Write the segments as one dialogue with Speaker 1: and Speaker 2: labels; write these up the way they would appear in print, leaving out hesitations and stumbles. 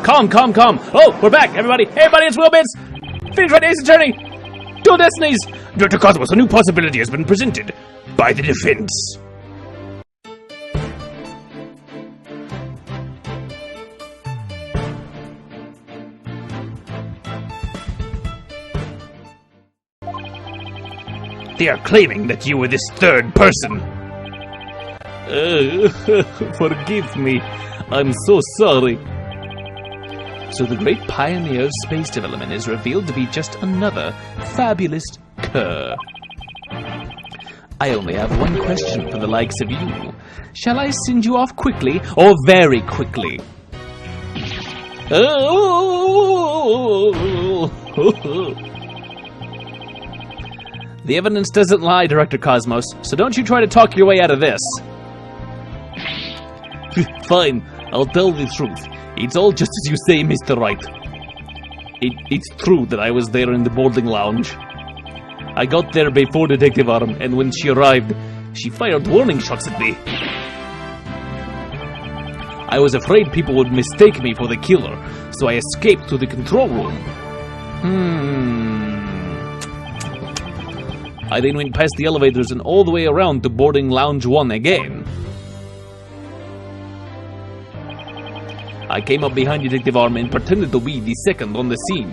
Speaker 1: Calm. Oh, we're back, everybody. Hey, everybody, it's Willbits. Fingerprint Ace Attorney. To Destinies. Dr. Cosmos, a new possibility has been presented by the defense. They are claiming that you were this third person. Forgive me. I'm so sorry. So the great pioneer of space development is revealed to be just another fabulous cur. I only have one question for the likes of you. Shall I send you off quickly or very quickly? The evidence doesn't lie, Director Cosmos, so don't you try to talk your way out of this. Fine, I'll tell the truth. It's all just as you say, Mr. Wright. It's true that I was there in the boarding lounge. I got there before Detective Arm, and when she arrived, she fired warning shots at me. I was afraid people would mistake me for the killer, so I escaped to the control room. I then went past the elevators and all the way around to boarding lounge 1 again. I came up behind Detective Arm and pretended to be the second on the scene.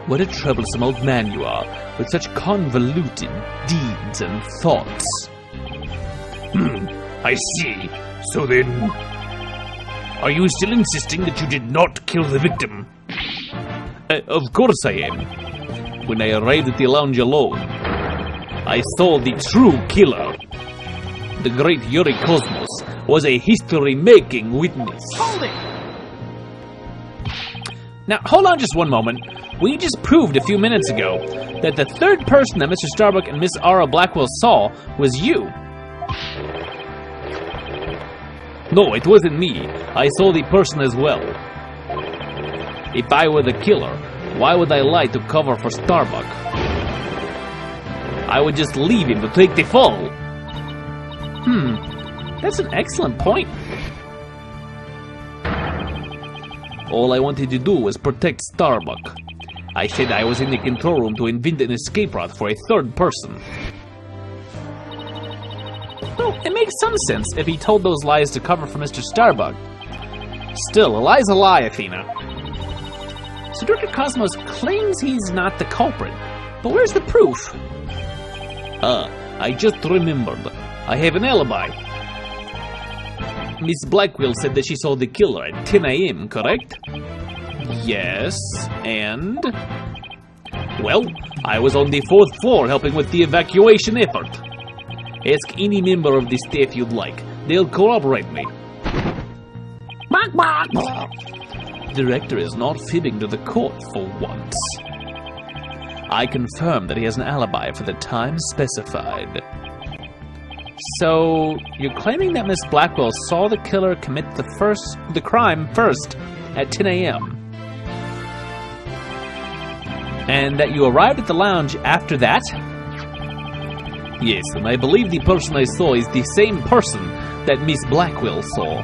Speaker 1: What a troublesome old man you are, with such convoluted deeds and thoughts. I see. So then, are you still insisting that you did not kill the victim? Of course I am. When I arrived at the lounge alone, I saw the true killer. The great Yuri Cosmos was a history-making witness.
Speaker 2: Hold it!
Speaker 1: Now, hold on just one moment. We just proved a few minutes ago that the third person that Mr. Starbuck and Miss Ara Blackwell saw was you. No, it wasn't me. I saw the person as well. If I were the killer, why would I lie to cover for Starbuck? I would just leave him to take the fall. That's an excellent point. All I wanted to do was protect Starbuck. I said I was in the control room to invent an escape route for a third person. Well, it makes some sense if he told those lies to cover for Mr. Starbuck. Still, a lie's a lie, Athena. So Dr. Cosmos claims he's not the culprit, but where's the proof? I just remembered. I have an alibi. Miss Blackwell said that she saw the killer at 10 a.m., correct? Yes, and? Well, I was on the 4th floor helping with the evacuation effort. Ask any member of the staff you'd like. They'll corroborate me. The director is not fibbing to the court for once. I confirm that he has an alibi for the time specified. So, you're claiming that Miss Blackwell saw the killer commit the crime first at 10 a.m. And that you arrived at the lounge after that? Yes, and I believe the person I saw is the same person that Miss Blackwell saw.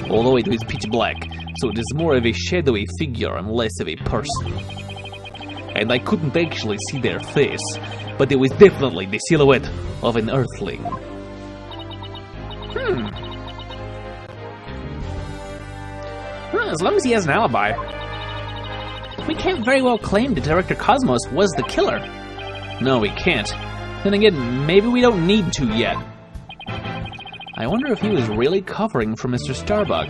Speaker 1: Although it was pitch black, so it is more of a shadowy figure and less of a person. And I couldn't actually see their face, but it was definitely the silhouette of an earthling. Well, as long as he has an alibi, we can't very well claim that Director Cosmos was the killer. No, we can't. Then again, maybe we don't need to yet. I wonder if he was really covering for Mr. Starbuck.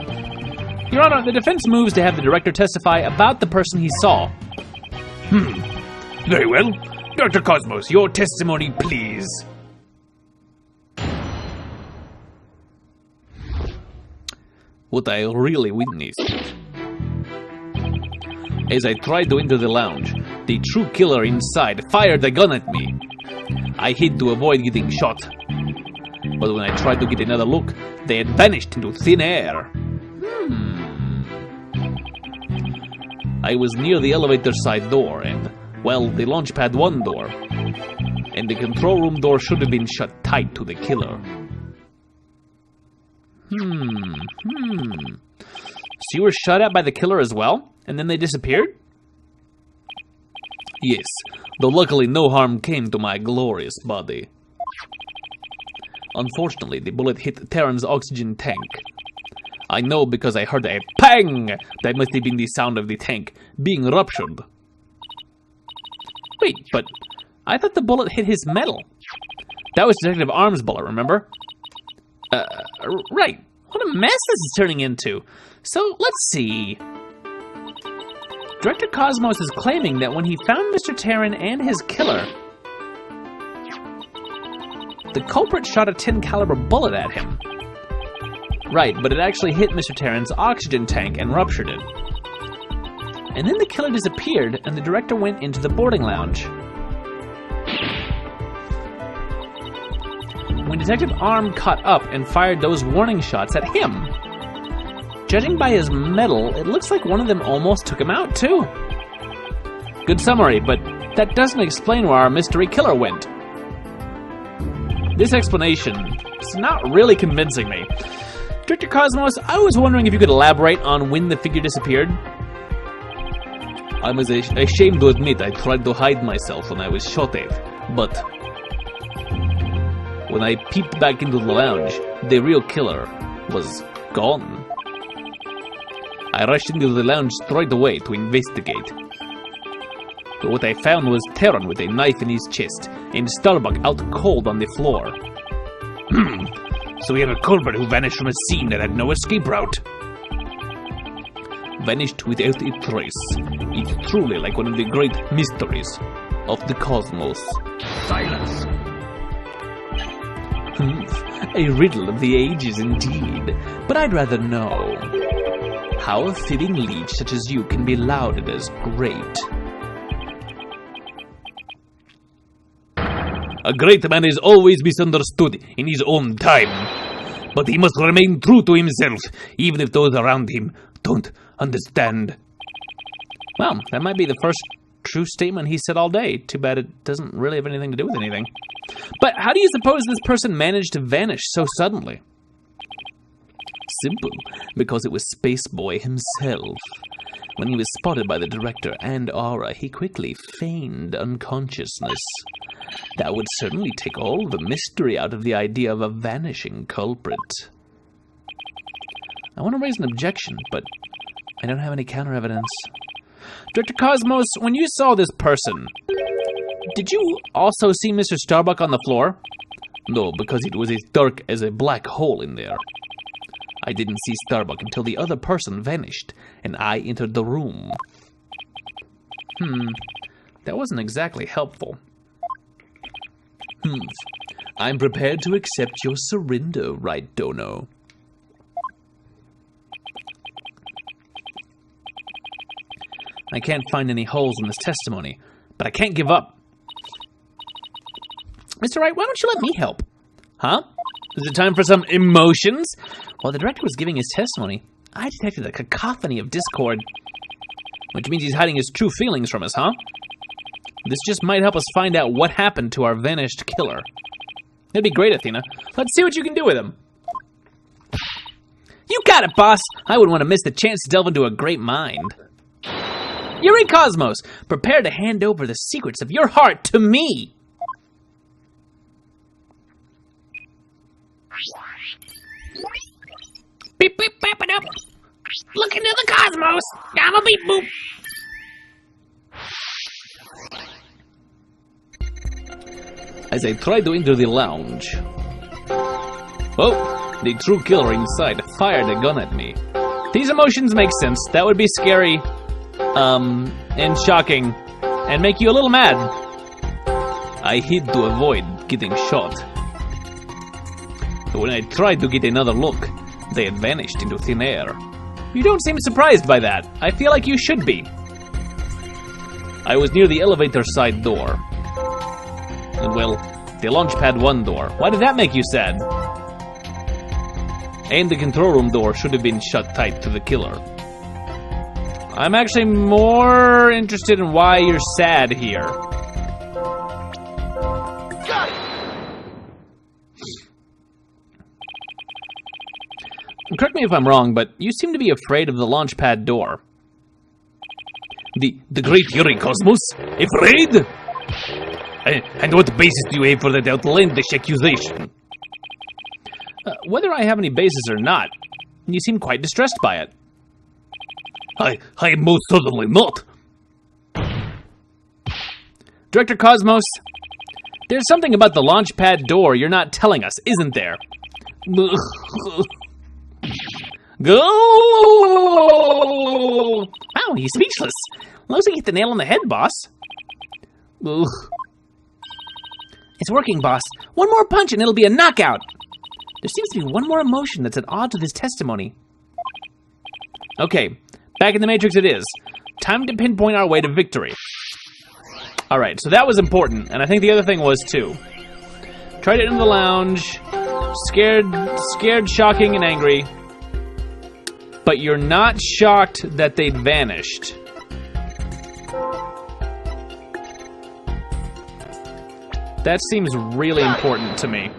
Speaker 1: Your Honor, the defense moves to have the director testify about the person he saw. Very well. Dr. Cosmos, your testimony, please. What I really witnessed. As I tried to enter the lounge, the true killer inside fired a gun at me. I hid to avoid getting shot. But when I tried to get another look, they had vanished into thin air. I was near the elevator side door and, well, the launch pad 1 door. And the control room door should have been shut tight to the killer. So you were shot at by the killer as well? And then they disappeared? Yes, though luckily no harm came to my glorious body. Unfortunately, the bullet hit Terran's oxygen tank. I know because I heard a pang! That must have been the sound of the tank being ruptured. Wait, but I thought the bullet hit his metal. That was Detective Arm's bullet, remember? Right. What a mess this is turning into. So, let's see. Director Cosmos is claiming that when he found Mr. Terran and his killer, the culprit shot a 10 caliber bullet at him. Right, but it actually hit Mr. Terran's oxygen tank and ruptured it. And then the killer disappeared, and the director went into the boarding lounge. When Detective Arm caught up and fired those warning shots at him. Judging by his medal, it looks like one of them almost took him out, too. Good summary, but that doesn't explain where our mystery killer went. This explanation is not really convincing me. Director Cosmos, I was wondering if you could elaborate on when the figure disappeared. I was ashamed to admit I tried to hide myself when I was shot at, but when I peeped back into the lounge, the real killer was gone. I rushed into the lounge straight away to investigate. But what I found was Terran with a knife in his chest and Starbuck out cold on the floor. So we have a culprit who vanished from a scene that had no escape route. Vanished without a trace. It's truly like one of the great mysteries of the cosmos.
Speaker 2: Silence!
Speaker 1: A riddle of the ages indeed. But I'd rather know how a fitting leech such as you can be lauded as great. A great man is always misunderstood in his own time, but he must remain true to himself, even if those around him don't understand. Well, that might be the first true statement he said all day. Too bad it doesn't really have anything to do with anything. But how do you suppose this person managed to vanish so suddenly? Simple, because it was Spaceboy himself. When he was spotted by the director and Aura, he quickly feigned unconsciousness. That would certainly take all the mystery out of the idea of a vanishing culprit. I want to raise an objection, but I don't have any counter-evidence. Director Cosmos, when you saw this person, did you also see Mr. Starbuck on the floor? No, because it was as dark as a black hole in there. I didn't see Starbuck until the other person vanished, and I entered the room. That wasn't exactly helpful. I'm prepared to accept your surrender, right, Dono? I can't find any holes in this testimony, but I can't give up. Mr. Wright, why don't you let me help? Huh? Is it time for some emotions? While the director was giving his testimony, I detected a cacophony of discord. Which means he's hiding his true feelings from us, huh? This just might help us find out what happened to our vanished killer. It'd be great, Athena. Let's see what you can do with him. You got it, boss! I wouldn't want to miss the chance to delve into a great mind. Yuri Cosmos, prepare to hand over the secrets of your heart to me! Beep, beep, beep, it up. Look into the cosmos! I'm a beep, boop! As I tried to enter the lounge. Oh, the true killer inside fired a gun at me. These emotions make sense. That would be scary, and shocking, and make you a little mad. I hid to avoid getting shot. But when I tried to get another look, they had vanished into thin air. You don't seem surprised by that. I feel like you should be. I was near the elevator side door. And well, the launch pad 1 door. Why did that make you sad? And the control room door should have been shut tight to the killer. I'm actually more interested in why you're sad here. Correct me if I'm wrong, but you seem to be afraid of the launch pad door. The great Yuri Cosmos? Afraid? And what basis do you have for that outlandish accusation? Whether I have any basis or not, you seem quite distressed by it. I am most certainly not. Director Cosmos, there's something about the launch pad door you're not telling us, isn't there? Go! Wow, he's speechless. Looks like you hit the nail on the head, boss. Ugh. It's working, boss. One more punch and it'll be a knockout. There seems to be one more emotion that's at odds with his testimony. Okay, back in the Matrix it is. Time to pinpoint our way to victory. Alright, so that was important, and I think the other thing was too. Tried it in the lounge. Scared, shocking, and angry. But you're not shocked that they'd vanished. That seems really important to me.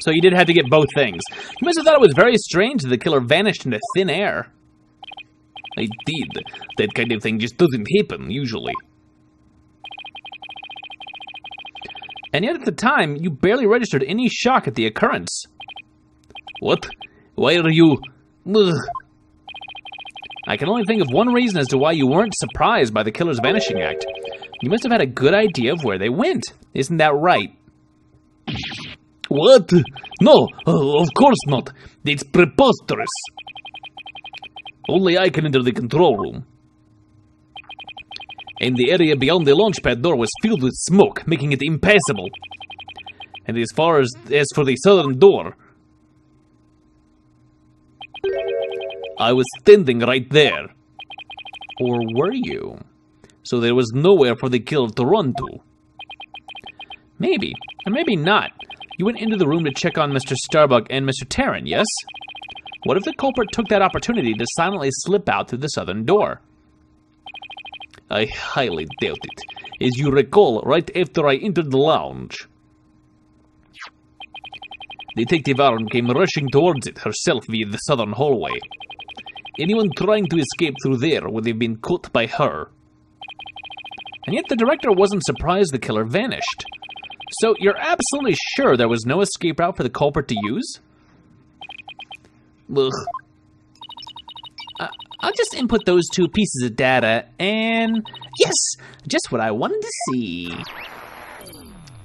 Speaker 1: So you did have to get both things. You must have thought it was very strange that the killer vanished into thin air. I did. That kind of thing just doesn't happen, usually. And yet at the time, you barely registered any shock at the occurrence. What? Why are you... Ugh. I can only think of one reason as to why you weren't surprised by the killer's vanishing act. You must have had a good idea of where they went. Isn't that right? What? No, of course not. It's preposterous. Only I can enter the control room. And the area beyond the launchpad door was filled with smoke, making it impassable. And as for the southern door, I was standing right there. Or were you? So there was nowhere for the killer to run to. Maybe, or maybe not. You went into the room to check on Mr. Starbuck and Mr. Taryn, yes? What if the culprit took that opportunity to silently slip out through the southern door? I highly doubt it. As you recall, right after I entered the lounge, Detective Aaron came rushing towards it herself via the southern hallway. Anyone trying to escape through there would have been caught by her. And yet the director wasn't surprised the killer vanished. So you're absolutely sure there was no escape route for the culprit to use? Ugh. I'll just input those two pieces of data, and yes, just what I wanted to see.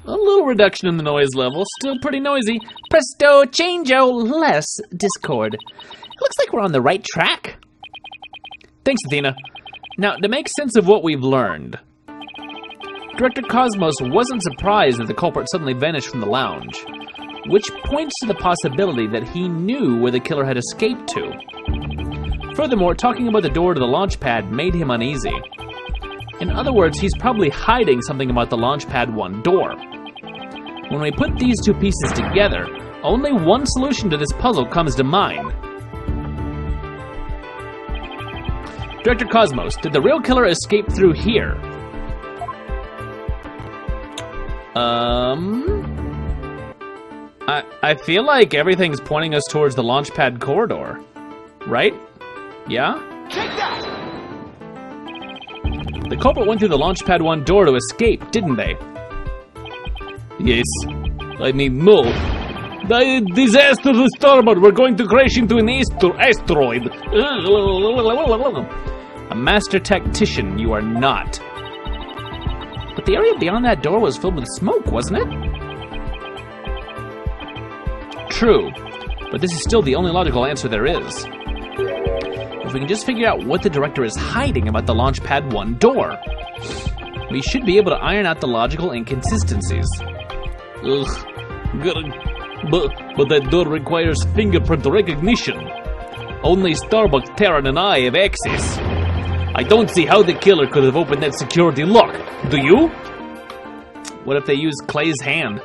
Speaker 1: A little reduction in the noise level, still pretty noisy. Presto, changeo, less discord. It looks like we're on the right track. Thanks, Athena. Now, to make sense of what we've learned, Director Cosmos wasn't surprised that the culprit suddenly vanished from the lounge, which points to the possibility that he knew where the killer had escaped to. Furthermore, talking about the door to the launch pad made him uneasy. In other words, he's probably hiding something about the launch pad 1 door. When we put these two pieces together, only one solution to this puzzle comes to mind. Director Cosmos, did the real killer escape through here? I feel like everything's pointing us towards the launchpad corridor, right? Yeah?
Speaker 2: Take that!
Speaker 1: The culprit went through the launchpad 1 door to escape, didn't they? Yes. I mean, no. The disaster to starboard. We're going to crash into an asteroid. A master tactician, you are not. But the area beyond that door was filled with smoke, wasn't it? True, but this is still the only logical answer there is. If we can just figure out what the director is hiding about the Launchpad 1 door, we should be able to iron out the logical inconsistencies. Ugh, but that door requires fingerprint recognition. Only Starbuck, Taryn, and I have access. I don't see how the killer could have opened that security lock. Do you? What if they used Clay's hand?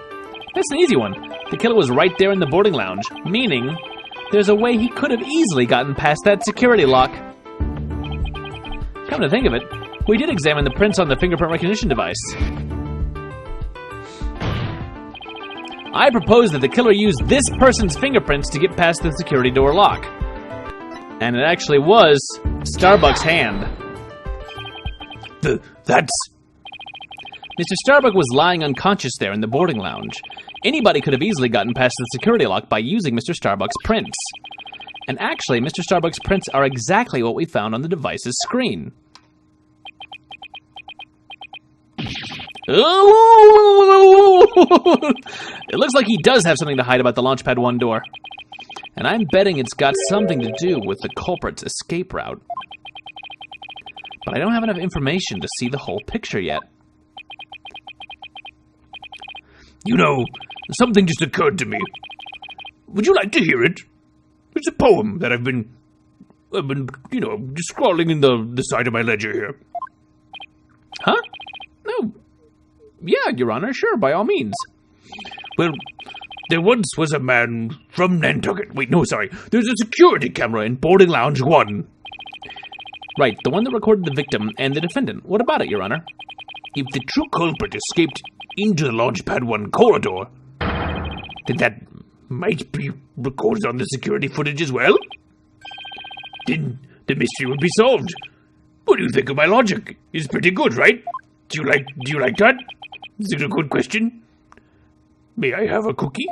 Speaker 1: That's an easy one. The killer was right there in the boarding lounge, meaning there's a way he could have easily gotten past that security lock. Come to think of it, we did examine the prints on the fingerprint recognition device. I propose that the killer use this person's fingerprints to get past the security door lock. And it actually was Starbuck's hand.
Speaker 2: That's...
Speaker 1: Mr. Starbuck was lying unconscious there in the boarding lounge. Anybody could have easily gotten past the security lock by using Mr. Starbuck's prints. And actually, Mr. Starbuck's prints are exactly what we found on the device's screen. It looks like he does have something to hide about the Launchpad 1 door. And I'm betting it's got something to do with the culprit's escape route. But I don't have enough information to see the whole picture yet.
Speaker 2: You know, something just occurred to me. Would you like to hear it? It's a poem that I've been, just scrawling in the side of my ledger here.
Speaker 1: Huh? No. Yeah, Your Honor, sure, by all means.
Speaker 2: Well, there once was a man from Nantucket. Wait, no, sorry. There's a security camera in boarding lounge 1.
Speaker 1: Right, the one that recorded the victim and the defendant. What about it, Your Honor?
Speaker 2: If the true culprit escaped into the Launchpad 1 corridor, then that might be recorded on the security footage as well. Then the mystery would be solved. What do you think of my logic? It's pretty good, right? Do you like that? Is it a good question? May I have a cookie?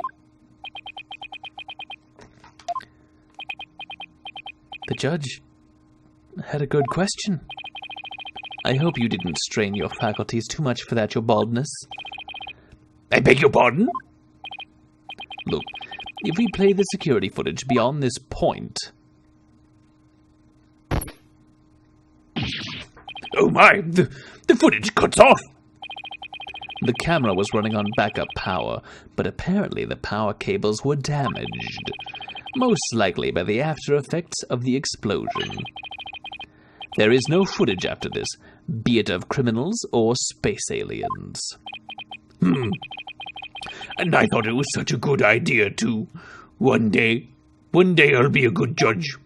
Speaker 1: The judge had a good question. I hope you didn't strain your faculties too much for that, your baldness.
Speaker 2: I beg your pardon?
Speaker 1: Look, if we play the security footage beyond this point...
Speaker 2: Oh my, the footage cuts off!
Speaker 1: The camera was running on backup power, but apparently the power cables were damaged. Most likely by the after effects of the explosion. There is no footage after this, be it of criminals or space aliens.
Speaker 2: And I thought it was such a good idea, too. One day I'll be a good judge.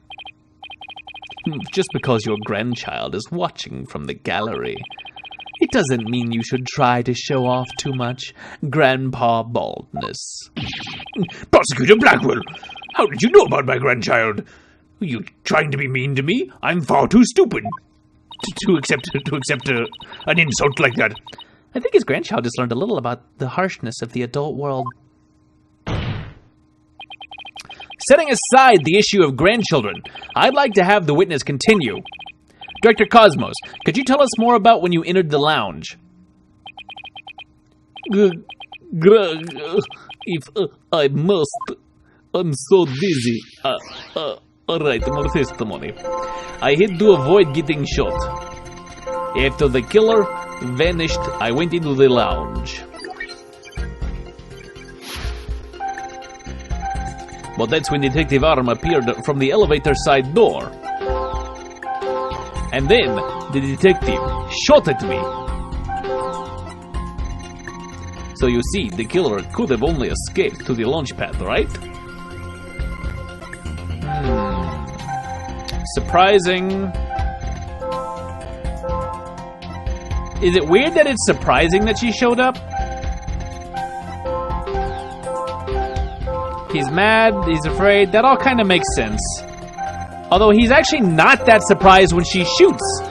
Speaker 1: Just because your grandchild is watching from the gallery, it doesn't mean you should try to show off too much grandpa baldness.
Speaker 2: Prosecutor Blackwell, how did you know about my grandchild? Are you trying to be mean to me? I'm far too stupid to accept an insult like that.
Speaker 1: I think his grandchild just learned a little about the harshness of the adult world. Setting aside the issue of grandchildren, I'd like to have the witness continue. Director Cosmos, could you tell us more about when you entered the lounge?
Speaker 3: If I must, I'm so dizzy. Alright, more testimony. I had to avoid getting shot. After the killer vanished, I went into the lounge. But that's when Detective Arm appeared from the elevator side door. And then the detective shot at me. So you see, the killer could have only escaped to the launch pad, right?
Speaker 1: Surprising. Is it weird that it's surprising that she showed up? He's mad, he's afraid, that all kind of makes sense. Although he's actually not that surprised when she shoots.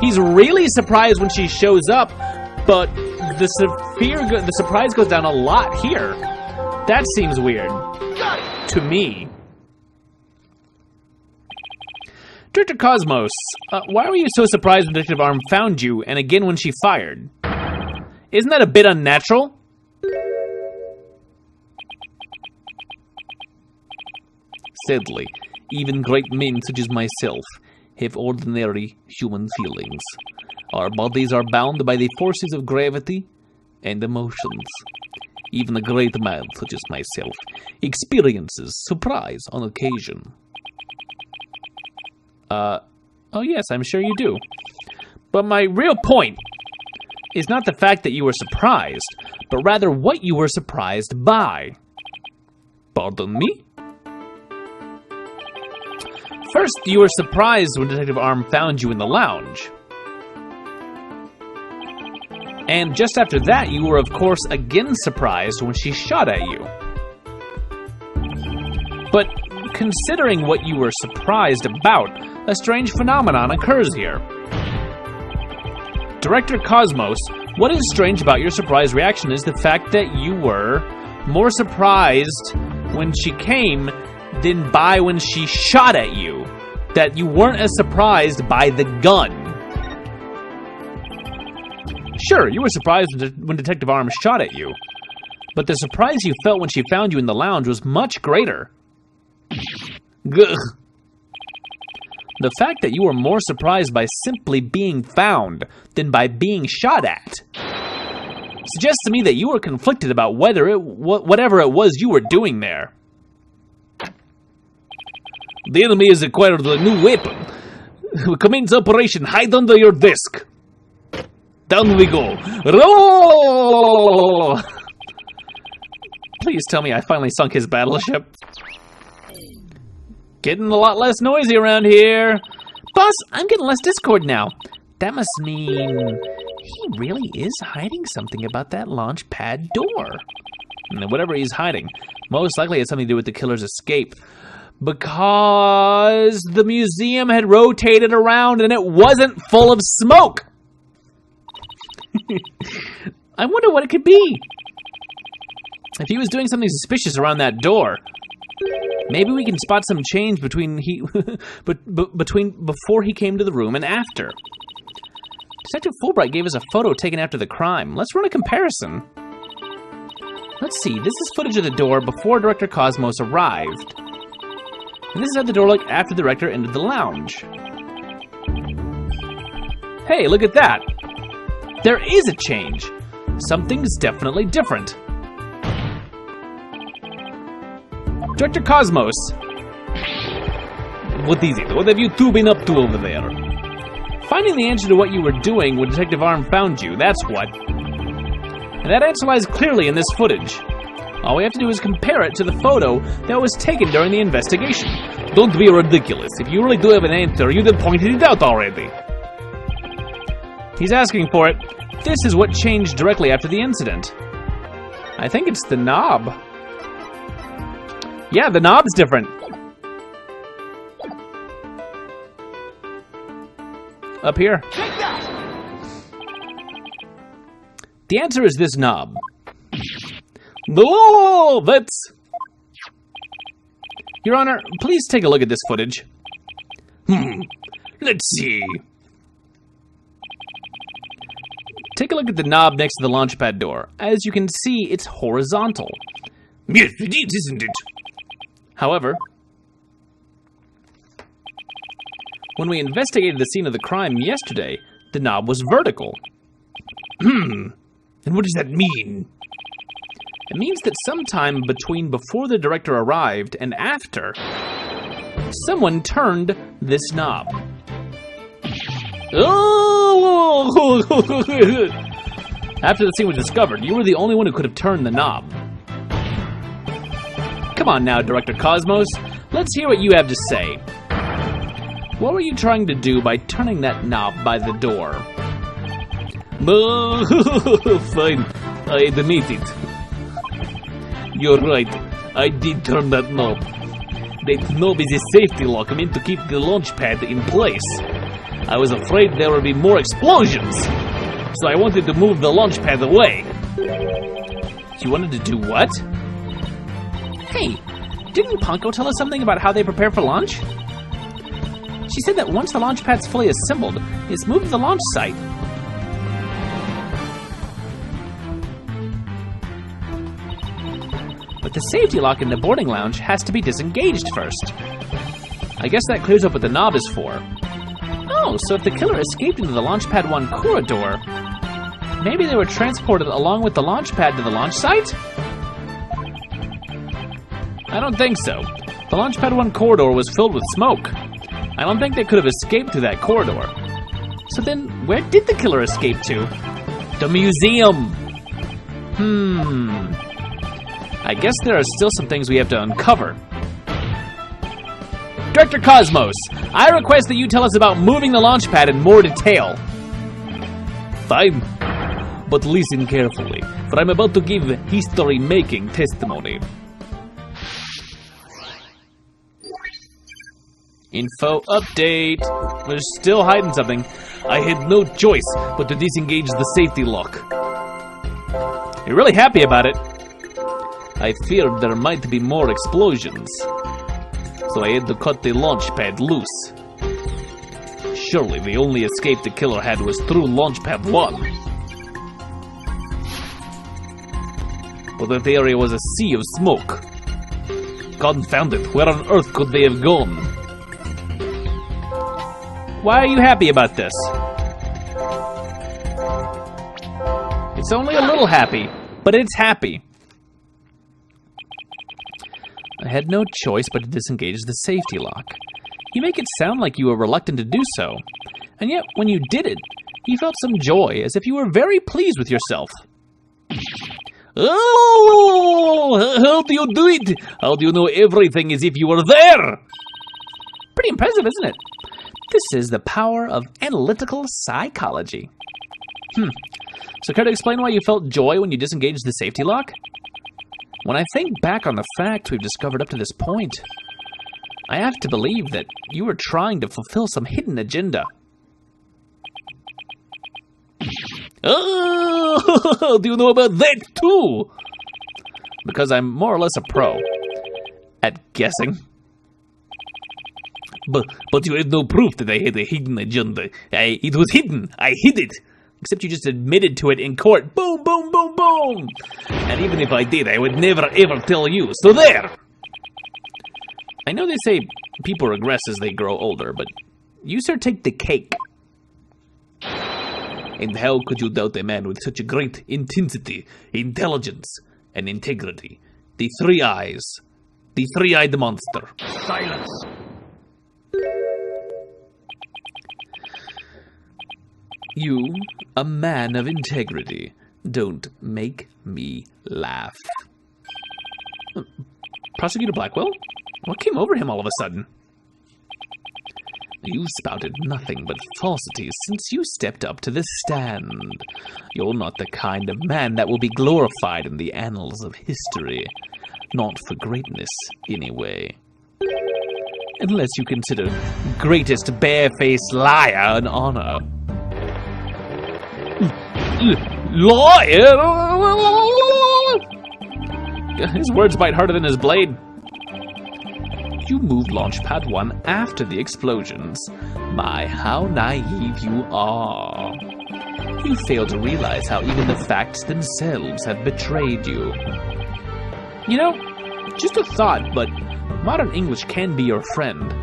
Speaker 1: He's really surprised when she shows up, but the surprise goes down a lot here. That seems weird. To me. Director Cosmos, why were you so surprised when Detective Arm found you, and again when she fired? Isn't that a bit unnatural?
Speaker 3: Sadly, even great men such as myself have ordinary human feelings. Our bodies are bound by the forces of gravity and emotions. Even a great man such as myself experiences surprise on occasion.
Speaker 1: Oh yes, I'm sure you do. But my real point is not the fact that you were surprised, but rather what you were surprised by.
Speaker 3: Pardon me?
Speaker 1: First, you were surprised when Detective Arm found you in the lounge. And just after that, you were of course again surprised when she shot at you. But considering what you were surprised about, a strange phenomenon occurs here. Director Cosmos, what is strange about your surprise reaction is the fact that you were more surprised when she came than by when she shot at you. That you weren't as surprised by the gun. Sure, you were surprised when Detective Arms shot at you, but the surprise you felt when she found you in the lounge was much greater. Gugh. The fact that you were more surprised by simply being found than by being shot at suggests to me that you were conflicted about whatever it was you were doing there.
Speaker 2: The enemy has acquired a new weapon. Commence operation. Hide under your desk. Down we go. Roll!
Speaker 1: Please tell me I finally sunk his battleship. Getting a lot less noisy around here. Boss, I'm getting less Discord now. That must mean he really is hiding something about that launch pad door. And whatever he's hiding, most likely has something to do with the killer's escape. Because the museum had rotated around and it wasn't full of smoke. I wonder what it could be. If he was doing something suspicious around that door, maybe we can spot some change between before he came to the room and after. Detective Fulbright gave us a photo taken after the crime. Let's run a comparison. Let's see, this is footage of the door before Director Cosmos arrived. And this is how the door looked after the director entered the lounge. Hey, look at that! There is a change. Something's definitely different. Director Cosmos.
Speaker 2: What is it? What have you two been up to over there?
Speaker 1: Finding the answer to what you were doing when Detective Arm found you, that's what. And that answer lies clearly in this footage. All we have to do is compare it to the photo that was taken during the investigation.
Speaker 2: Don't be ridiculous. If you really do have an answer, you'd have pointed it out already.
Speaker 1: He's asking for it. This is what changed directly after the incident. I think it's the knob. Yeah, the knob's different. Up here. The answer is this knob.
Speaker 2: Oh, that's...
Speaker 1: Your Honor, please take a look at this footage.
Speaker 2: Let's see.
Speaker 1: Take a look at the knob next to the launchpad door. As you can see, it's horizontal.
Speaker 2: Yes, it is, isn't it?
Speaker 1: However, when we investigated the scene of the crime yesterday, the knob was vertical.
Speaker 2: And what does that mean?
Speaker 1: It means that sometime between before the director arrived and after, someone turned this knob.
Speaker 2: Oh!
Speaker 1: After the scene was discovered, you were the only one who could have turned the knob. Come on now, Director Cosmos. Let's hear what you have to say. What were you trying to do by turning that knob by the door?
Speaker 2: Fine, I admit it. You're right, I did turn that knob. That knob is a safety lock meant to keep the launch pad in place. I was afraid there would be more explosions, so I wanted to move the launch pad away.
Speaker 1: You wanted to do what? Hey, didn't Ponko tell us something about how they prepare for launch? She said that once the launch pad's fully assembled, it's moved to the launch site. But the safety lock in the boarding lounge has to be disengaged first. I guess that clears up what the knob is for. Oh, so if the killer escaped into the Launchpad 1 corridor, maybe they were transported along with the launch pad to the launch site? I don't think so. The Launchpad 1 corridor was filled with smoke. I don't think they could have escaped through that corridor. So then, where did the killer escape to? The museum! I guess there are still some things we have to uncover. Director Cosmos, I request that you tell us about moving the launch pad in more detail.
Speaker 2: Fine.
Speaker 1: But listen carefully, for I'm about to give history-making testimony. Info update. We're still hiding something. I had no choice but to disengage the safety lock. You're really happy about it. I feared there might be more explosions, so I had to cut the launch pad loose. Surely the only escape the killer had was through launch pad 1. But that area was a sea of smoke. Confound it, where on earth could they have gone? Why are you happy about this? It's only a little happy, but it's happy. I had no choice but to disengage the safety lock. You make it sound like you were reluctant to do so, and yet when you did it, you felt some joy, as if you were very pleased with yourself. Oh, how do you do it? How do you know everything as if you were there? Pretty impressive, isn't it? This is the power of analytical psychology. So care to explain why you felt joy when you disengaged the safety lock? When I think back on the facts we've discovered up to this point, I have to believe that you were trying to fulfill some hidden agenda. Oh, do you know about that too? Because I'm more or less a pro at guessing. But you had no proof that I had a hidden agenda. It was hidden. I hid it. Except you just admitted to it in court. Boom, boom, boom, boom. And even if I did, I would never ever tell you. So there. I know they say people regress as they grow older, but you, sir, take the cake. And how could you doubt a man with such a great intensity, intelligence, and integrity? The three eyes. The three-eyed monster.
Speaker 2: Silence.
Speaker 1: You, a man of integrity, don't make me laugh. Prosecutor Blackwell? What came over him all of a sudden? You spouted nothing but falsities since you stepped up to the stand. You're not the kind of man that will be glorified in the annals of history. Not for greatness, anyway. Unless you consider greatest barefaced liar an honor. Liar! His words bite harder than his blade. You moved Launchpad 1 after the explosions. My, how naive you are. You fail to realize how even the facts themselves have betrayed you. You know, just a thought, but modern English can be your friend.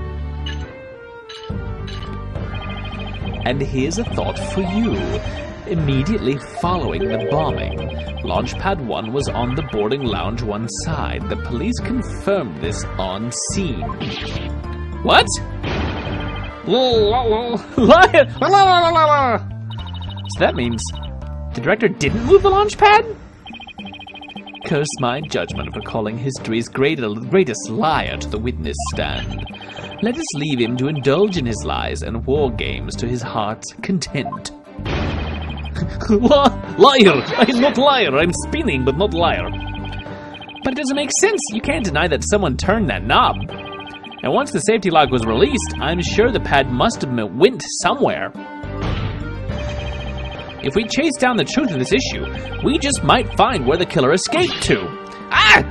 Speaker 1: And here's a thought for you. Immediately following the bombing, Launchpad 1 was on the boarding lounge one side. The police confirmed this on scene. What? Liar! So that means the director didn't move the launch pad? Curse my judgment for calling history's greatest liar to the witness stand. Let us leave him to indulge in his lies and war games to his heart's content. Liar! I'm not liar. I'm spinning, but not liar. But it doesn't make sense. You can't deny that someone turned that knob. And once the safety lock was released, I'm sure the pad must have went somewhere. If we chase down the truth of this issue, we just might find where the killer escaped to. Ah!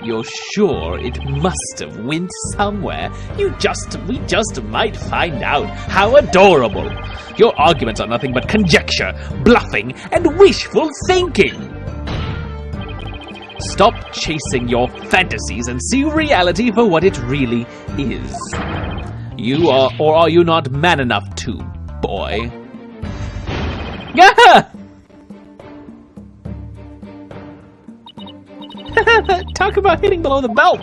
Speaker 1: You're sure it must have went somewhere? We just might find out. How adorable. Your arguments are nothing but conjecture, bluffing, and wishful thinking. Stop chasing your fantasies and see reality for what it really is. You are, or are you not man enough to, boy? Gah! Talk about hitting below the belt.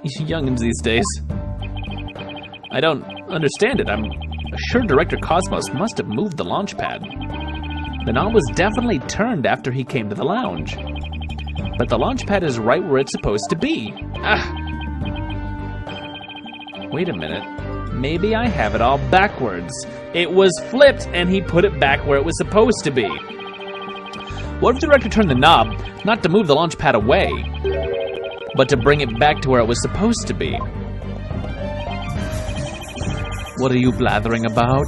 Speaker 1: You youngins these days. I don't understand it. I'm sure Director Cosmos must have moved the launch pad. The knob was definitely turned after he came to the lounge. But the launch pad is right where it's supposed to be. Ah. Wait a minute. Maybe I have it all backwards. It was flipped and he put it back where it was supposed to be. What if the director turned the knob, not to move the launch pad away, but to bring it back to where it was supposed to be? What are you blathering about?